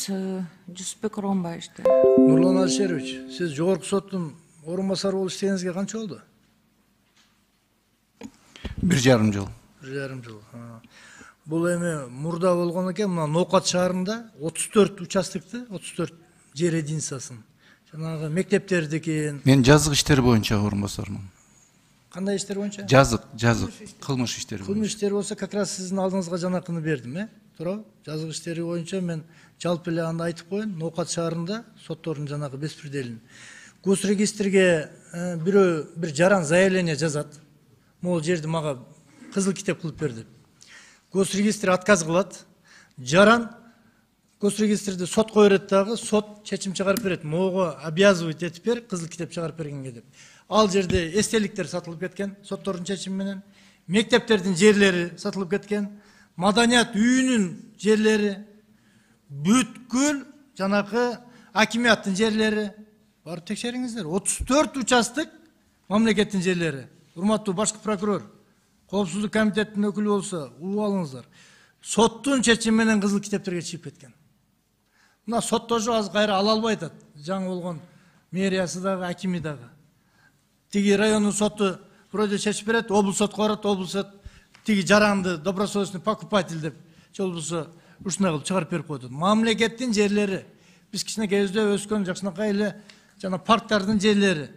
Жүсіпбек Ромбаевичти. Нурлан Алишерович, сиз жогорку соттун орун басары болуп иштегениңизге канча болду? 1,5 жыл. 1,5 жыл. Бул эми мурда болгон экен, мына Ноокат шаарында 34 участокты, 34 жер единицасын. Жанагы мектептердики. Мен жазык иштери боюнча орун басармын. Кандай иштер боюнча? Жазык, кылмыш иштери. Кылмыш иштери болсо, как раз сиздин алдыңызга жанакыны бердим, туурабы? Жазык иштери боюнча мен жалпы эле аны айтып коеюн. Ноокат шаарында соттордун жанагы беспределин. Госрегистрге бир жаран заявление жазат. Могул жерди мага кызыл китеп кылып бер деп. Госрегистр отказ кылат. Жаран госрегистрди сотко берет дагы, сот чечим чыгарып берет. Могу обязывать этип бер, кызыл китеп чыгарып бергенге деп. Ал жерде эстеликтер сатылып кеткен, соттордун чечими менен. Мектептердин жерлери сатылып кеткен. Маданият үйүнүн жерлери, бүткүл жанакы акимияттын жерлери. Барып текшериңиздер. 34 участок мамлекеттин жерлери. Урматтуу башкы прокурор, коопсуздук комитетинин өкүлү болсо, угуп алыңыздар. Соттун чечими менен кызыл китептерге чыгып кеткен. Мына соттожу азыр кайра ала албай атат. Жаңы болгон мэриясы дагы, акими дагы. Тиги райондун соту вроде чечип берет, облус сотко барат, облус сот тиги жаранды добросовестный покупатель деп, же болбосо ушундай кылып чыгарып берип койду. Мамлекеттин жерлери. Биз кичинекейибизде өскөн жакшынакай эле жана парктардын жерлери.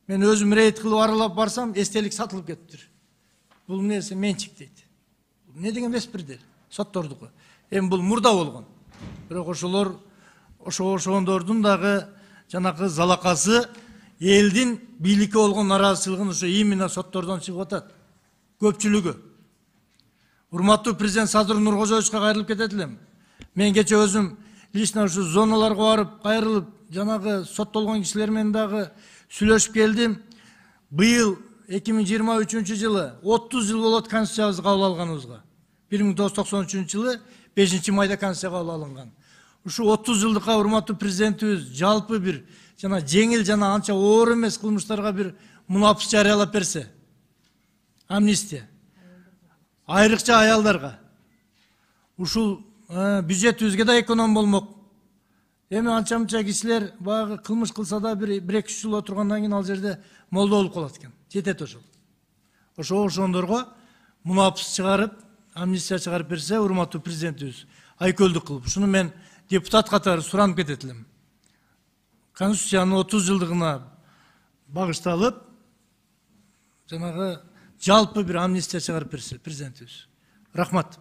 Мен өзүм рейд кылып аралап барсам, эстелик сатылып кетиптир. Бул нерсе менчик дейт. Не деген беспредел? Соттордуку. Эми бул мурда болгон. Бирок ошондордун дагы жанакы залакасы элдин бийликке болгон нараазычылыгын ошо именно соттордон чыгып атат. Көпчүлүгү. Урматтуу президент Садыр Нуркожоевичке кайрылып кетет элем. Мен кече өзүм лично ушу зоналарга барып, кайрылып, жанагы соттолгон кишилер менен дагы сүйлөшүп келдим. Быйыл 2023 жылы 30 жыл болот конституциябызды кабыл алганыбызга. 1993 жылы 5 майда конституция кабыл алынган. Ушу 30 жылдыкка урматтуу президентибиз жалпы бир жана жеңил жана анча оор эмес кылмыштарга бир мунапыс жарыялап берсе. Амнистия. Айрыкча аялдарга. Ушул бюджетибизге да эконом болмок. Эми анча-мынча кишилер баягы кылмыш кылса да бир 2 жыл отургандан кийин ал жерде молдо болуп калат экен. Жетет ошол. Ошондорго мунапыс чыгарып, амнистия чыгарып берсе, урматтуу президентибиз айкөлдүк кылып. Ушуну мен депутат катары суранып кетет элем. Конституциянын 30 жылдыгына багышталып, жанагы жалпы бир амнистия чыгарып берсе президентибиз. Рахмат.